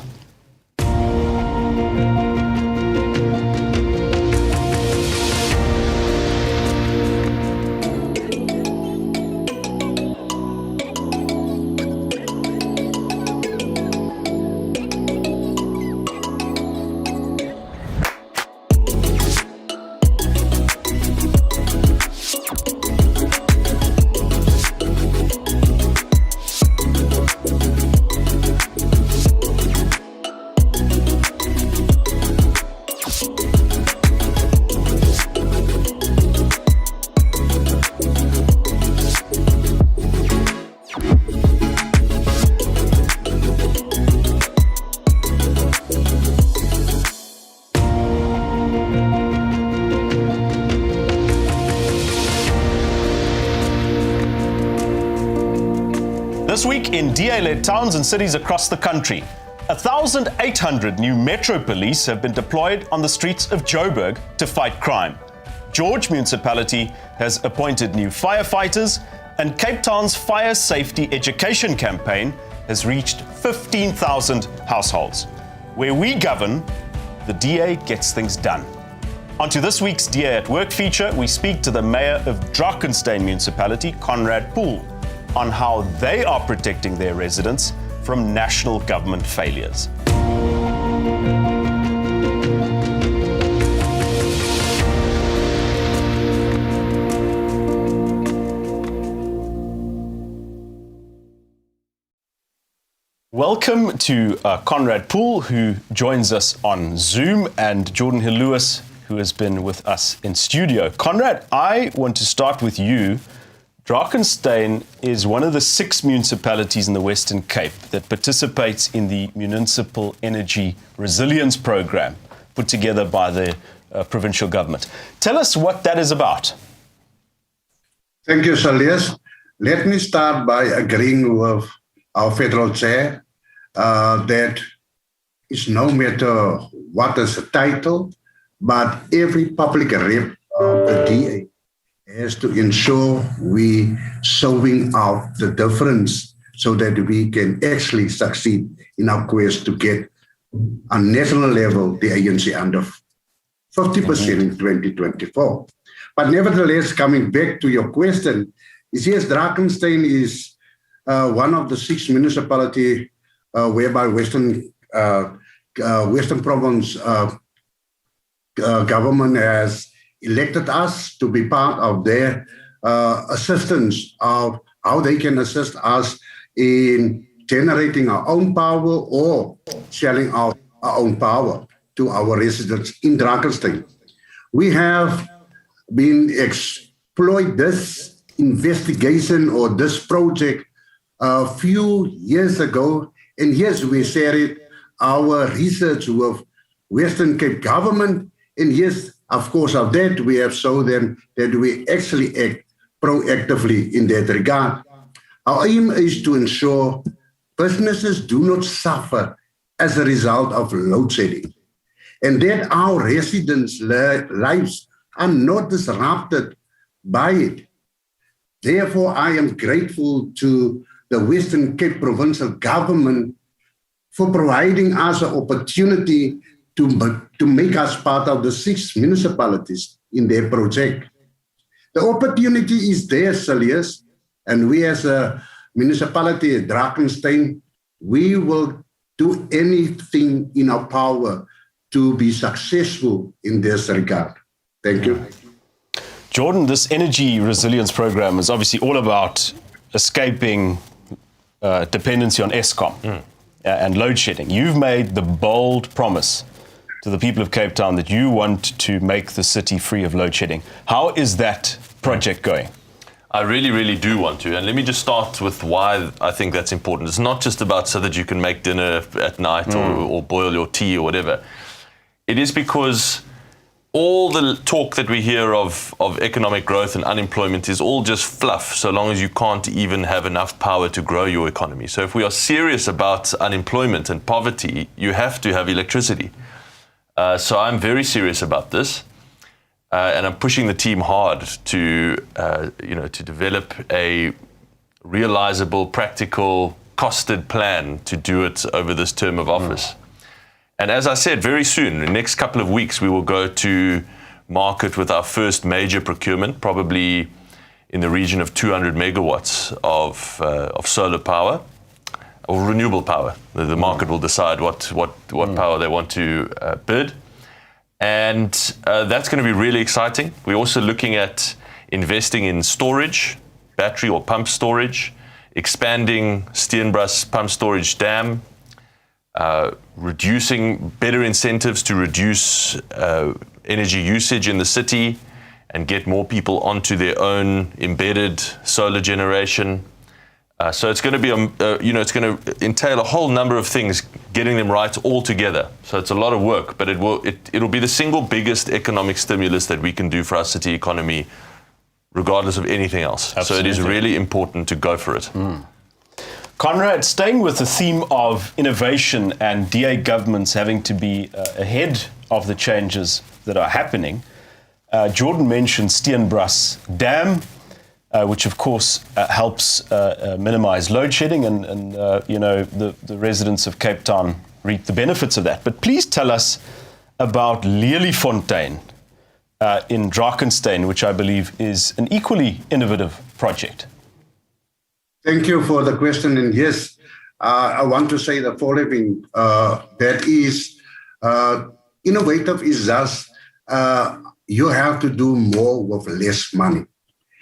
This week in DA-led towns and cities across the country, 1,800 new Metro police have been deployed on the streets of Joburg to fight crime. George Municipality has appointed new firefighters, and Cape Town's fire safety education campaign has reached 15,000 households. Where we govern, the DA gets things done. On to this week's DA at Work feature, we speak to the Mayor of Drakenstein Municipality, Conrad Poole, on how they are protecting their residents from national government failures. Welcome to Conrad Poole, who joins us on Zoom, and Geordin, who has been with us in studio. Conrad, I want to start with you. Drakenstein is one of the 6 municipalities in the Western Cape that participates in the Municipal Energy Resilience Program put together by the provincial government. Tell us what that is about. Thank you, Cilliers. Let me start by agreeing with our federal chair that it's no matter what is the title, but every public rep of the DA has to ensure we solving out the difference so that we can actually succeed in our quest to get on national level the ANC under 50% in 2024. But nevertheless, coming back to your question, is yes, Drakenstein is one of the 6 municipalities whereby Western Province government has elected us to be part of their assistance of how they can assist us in generating our own power or selling our own power to our residents in Drakenstein. We have been exploit this investigation or this project a few years ago, and yes, we shared our research with Western Cape government, and yes, of course, of that, we have shown them that we actually act proactively in that regard. Our aim is to ensure businesses do not suffer as a result of load shedding, and that our residents' lives are not disrupted by it. Therefore, I am grateful to the Western Cape Provincial Government for providing us an opportunity to make us part of the 6 municipalities in their project. The opportunity is there, Cilliers, and we as a municipality at Drakenstein, we will do anything in our power to be successful in this regard. Thank you. Geordin, this energy resilience program is obviously all about escaping dependency on Eskom and load shedding. You've made the bold promise to the people of Cape Town that you want to make the city free of load shedding. How is that project going? I really, really do want to. And let me just start with why I think that's important. It's not just about so that you can make dinner at night or boil your tea or whatever. It is because all the talk that we hear of economic growth and unemployment is all just fluff, so long as you can't even have enough power to grow your economy. So if we are serious about unemployment and poverty, you have to have electricity. So I'm very serious about this. And I'm pushing the team hard to develop a realizable, practical, costed plan to do it over this term of office. And as I said, very soon, in the next couple of weeks, we will go to market with our first major procurement, probably in the region of 200 megawatts of solar power or renewable power. The market will decide what power they want to bid. And that's going to be really exciting. We're also looking at investing in storage, battery or pump storage, expanding Cilliers pump storage dam, reducing better incentives to reduce energy usage in the city and get more people onto their own embedded solar generation. So it's going to be, it's going to entail a whole number of things, getting them right all together. So it's a lot of work, but it'll be the single biggest economic stimulus that we can do for our city economy, regardless of anything else. Absolutely. So it is really important to go for it. Conrad, staying with the theme of innovation and DA governments having to be ahead of the changes that are happening, Geordin mentioned Cilliers Dam, which of course helps minimize load shedding and the residents of Cape Town reap the benefits of that. But please tell us about Lelifontein in Drakenstein, which I believe is an equally innovative project. Thank you for the question. And yes, I want to say the following, that is innovative is just you have to do more with less money.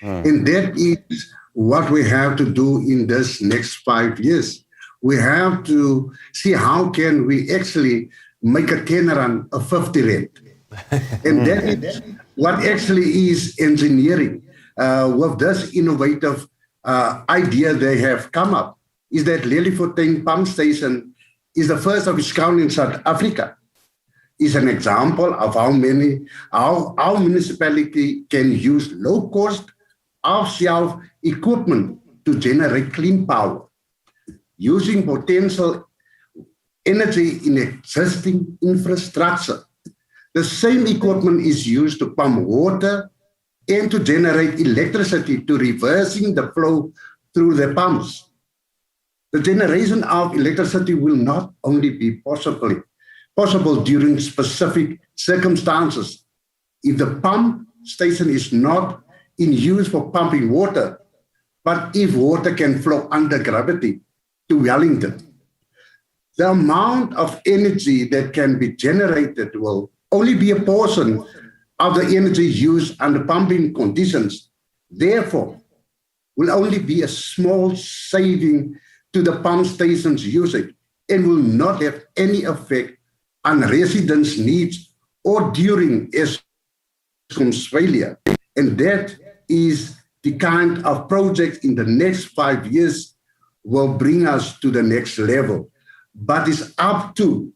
And that is what we have to do in this next 5 years. We have to see how can we actually make a 10 rand a 50 rand. And that is what actually is engineering. With this innovative idea they have come up, is that Lelifontein pump station is the first of its kind in South Africa. Is an example of how our municipality can use low-cost, off-shelf equipment to generate clean power, using potential energy in existing infrastructure. The same equipment is used to pump water and to generate electricity to reversing the flow through the pumps. The generation of electricity will not only be possible during specific circumstances. If the pump station is not in use for pumping water, but if water can flow under gravity to Wellington, the amount of energy that can be generated will only be a portion of the energy used under pumping conditions. Therefore, will only be a small saving to the pump station's usage and will not have any effect on residents' needs or during Eskom's failure. And that is the kind of project in the next 5 years will bring us to the next level. But it's up to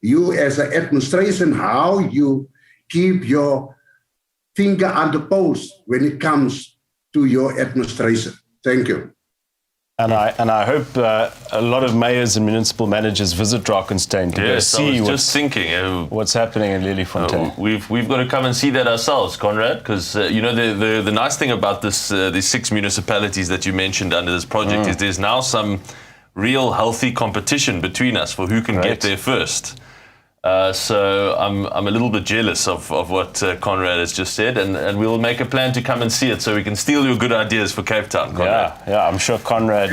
you as an administration how you keep your finger on the pulse when it comes to your administration. Thank you. And I hope a lot of mayors and municipal managers visit Drakenstein to see what's happening in Lelyfontein. We've got to come and see that ourselves, Conrad, because the nice thing about these 6 municipalities that you mentioned under this project is there's now some real healthy competition between us for who can get there first. So I'm a little bit jealous of what Conrad has just said, and we'll make a plan to come and see it so we can steal your good ideas for Cape Town, Conrad. Yeah, I'm sure Conrad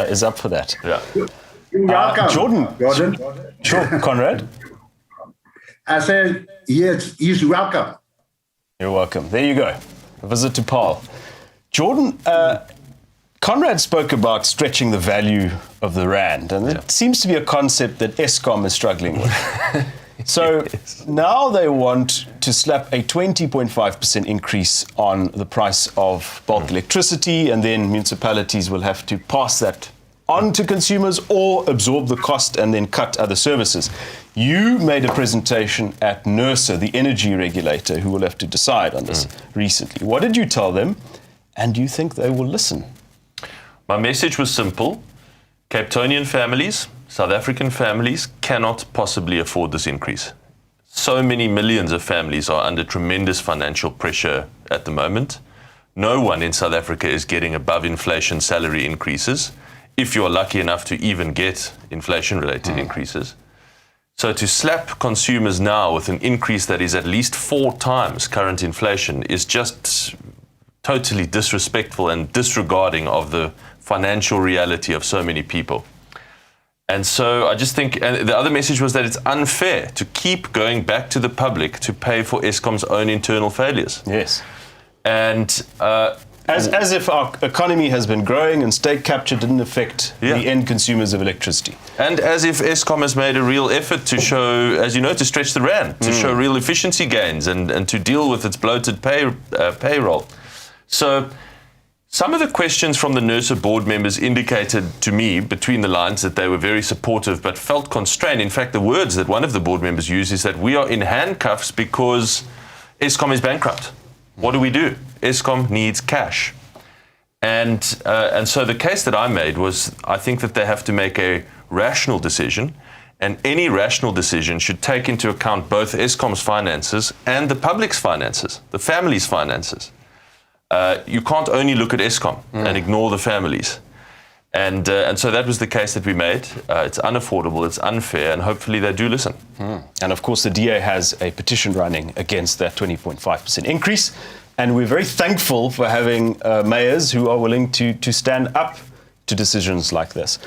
is up for that. Yeah. Geordin. Sure, Conrad. I said, yes, he's welcome. You're welcome. There you go. A visit to Poole. Geordin, Conrad spoke about stretching the value of the rand, and it seems to be a concept that Eskom is struggling with. So now they want to slap a 20.5% increase on the price of bulk electricity, and then municipalities will have to pass that on to consumers or absorb the cost and then cut other services. You made a presentation at NERSA, the energy regulator, who will have to decide on this recently. What did you tell them, and do you think they will listen? My message was simple. Cape Townian families, South African families cannot possibly afford this increase. So many millions of families are under tremendous financial pressure at the moment. No one in South Africa is getting above inflation salary increases, if you're lucky enough to even get inflation-related increases. So to slap consumers now with an increase that is at least 4 times current inflation is just totally disrespectful and disregarding of the financial reality of so many people. And so I just think, and the other message was that it's unfair to keep going back to the public to pay for Eskom's own internal failures. Yes. And as if our economy has been growing and state capture didn't affect the end consumers of electricity. And as if Eskom has made a real effort to show, as you know, to stretch the rand, to show real efficiency gains and to deal with its bloated payroll. So some of the questions from the NERSA board members indicated to me between the lines that they were very supportive but felt constrained. In fact, the words that one of the board members used is that we are in handcuffs because Eskom is bankrupt. What do we do? Eskom needs cash. And so the case that I made was, I think that they have to make a rational decision, and any rational decision should take into account both Eskom's finances and the public's finances, the family's finances. You can't only look at Eskom and ignore the families. And so that was the case that we made. It's unaffordable, it's unfair, and hopefully they do listen. And of course, the DA has a petition running against that 20.5% increase. And we're very thankful for having mayors who are willing to stand up to decisions like this.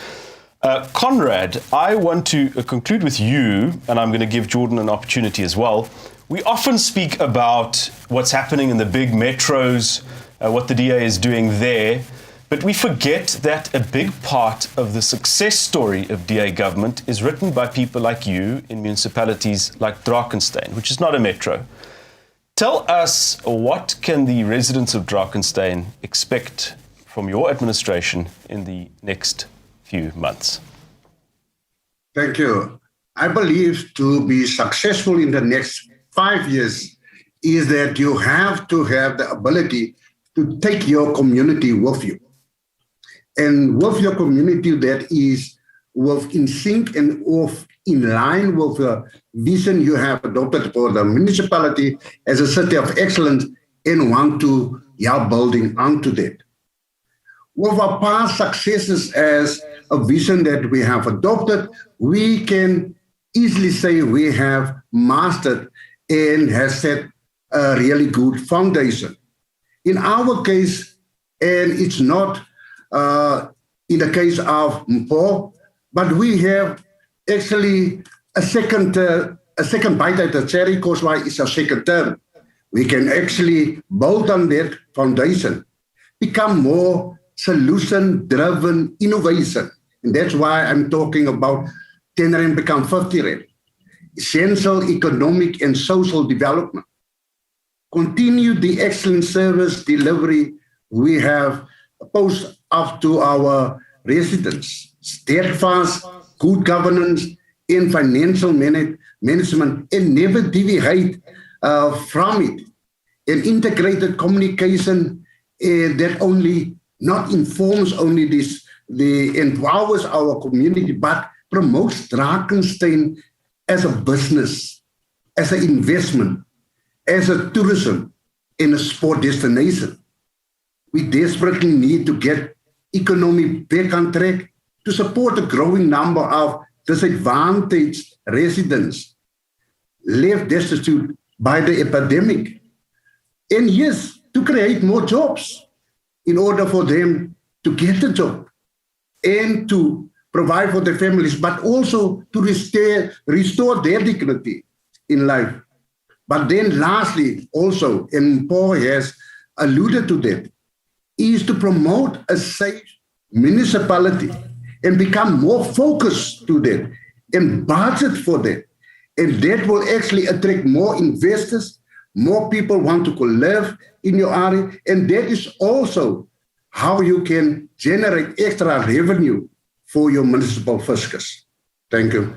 Conrad, I want to conclude with you, and I'm going to give Geordin an opportunity as well. We often speak about what's happening in the big metros, what the DA is doing there, but we forget that a big part of the success story of DA government is written by people like you in municipalities like Drakenstein, which is not a metro. Tell us, what can the residents of Drakenstein expect from your administration in the next few months? Thank you. I believe to be successful in the next 5 years is that you have to have the ability to take your community with you. And with your community that is in sync and in line with the vision you have adopted for the municipality as a city of excellence, and want to building onto that. With our past successes as a vision that we have adopted, we can easily say we have mastered and has set a really good foundation. In our case, and it's not in the case of Mpho, but we have actually a second bite at the cherry, because why it's our second term. We can actually build on that foundation, become more solution-driven innovation. And that's why I'm talking about 10 rand become 50 rand. Essential economic and social development. Continue the excellent service delivery we have posed up to our residents. Steadfast, good governance in financial management, and never deviate from it. And integrated communication that only not informs only this empowers our community, but promotes Drakenstein as a business, as an investment, as a tourism and a sport destination. We desperately need to get economy back on track to support a growing number of disadvantaged residents left destitute by the epidemic. And yes, to create more jobs in order for them to get a job and to provide for their families, but also to restore their dignity in life. But then lastly, also, and Mpho has alluded to that, is to promote a safe municipality and become more focused to that and budget for that. And that will actually attract more investors, more people want to live in your area. And that is also how you can generate extra revenue for your municipal fiscus. Thank you.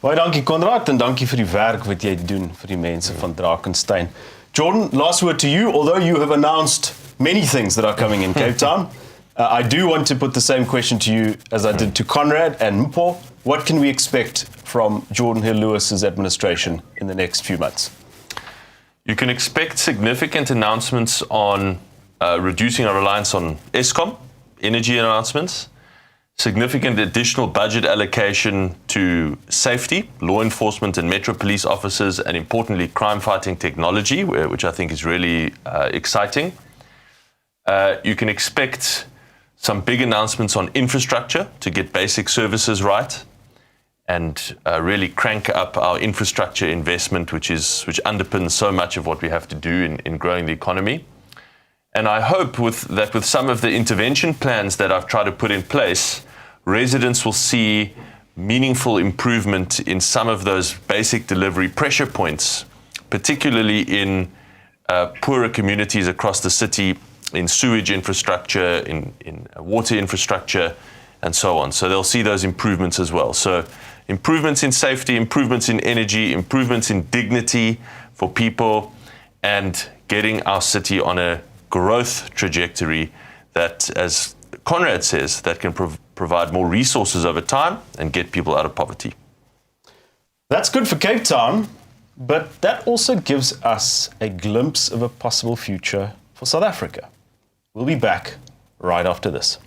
Baie dankie Conrad en dankie vir die werk wat jy doen vir die mense van Drakenstein. Geordin, last word to you. Although you have announced many things that are coming in Cape Town, I do want to put the same question to you as I did to Conrad and Mpho. What can we expect from Geordin Hill-Lewis's administration in the next few months? You can expect significant announcements on reducing our reliance on Eskom, energy announcements, significant additional budget allocation to safety, law enforcement and metro police officers, and importantly, crime-fighting technology, which I think is really exciting. You can expect some big announcements on infrastructure to get basic services right and really crank up our infrastructure investment, which underpins so much of what we have to do in growing the economy. And I hope that with some of the intervention plans that I've tried to put in place, residents will see meaningful improvement in some of those basic delivery pressure points, particularly in poorer communities across the city, in sewage infrastructure, in water infrastructure, and so on. So they'll see those improvements as well. So improvements in safety, improvements in energy, improvements in dignity for people, and getting our city on a growth trajectory that, as Conrad says, that can provide more resources over time and get people out of poverty. That's good for Cape Town, but that also gives us a glimpse of a possible future for South Africa. We'll be back right after this.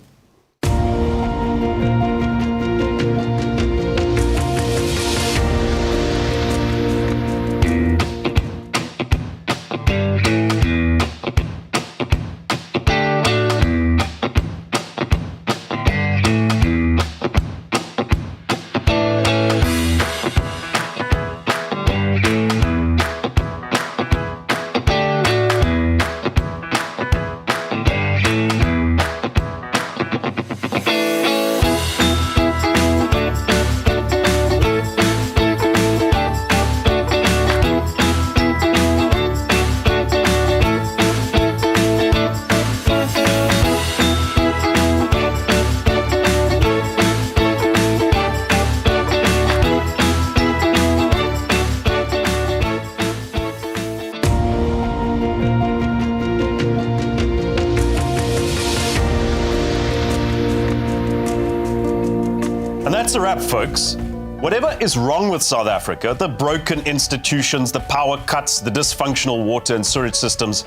That's a wrap, folks. Whatever is wrong with South Africa, the broken institutions, the power cuts, the dysfunctional water and sewage systems,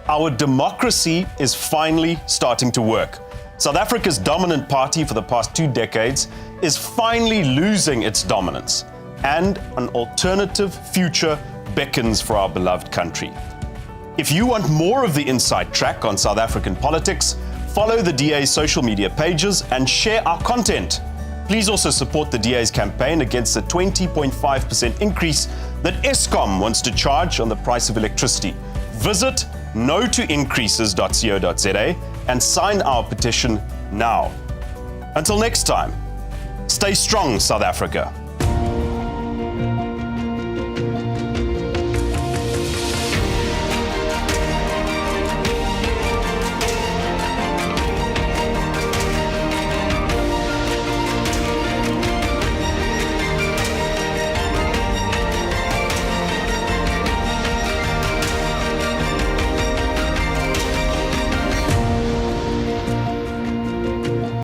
our democracy is finally starting to work. South Africa's dominant party for the past 2 decades is finally losing its dominance, and an alternative future beckons for our beloved country. If you want more of the inside track on South African politics, follow the DA's social media pages and share our content. Please also support the DA's campaign against the 20.5% increase that Eskom wants to charge on the price of electricity. Visit no-to-increases.co.za and sign our petition now. Until next time, stay strong, South Africa.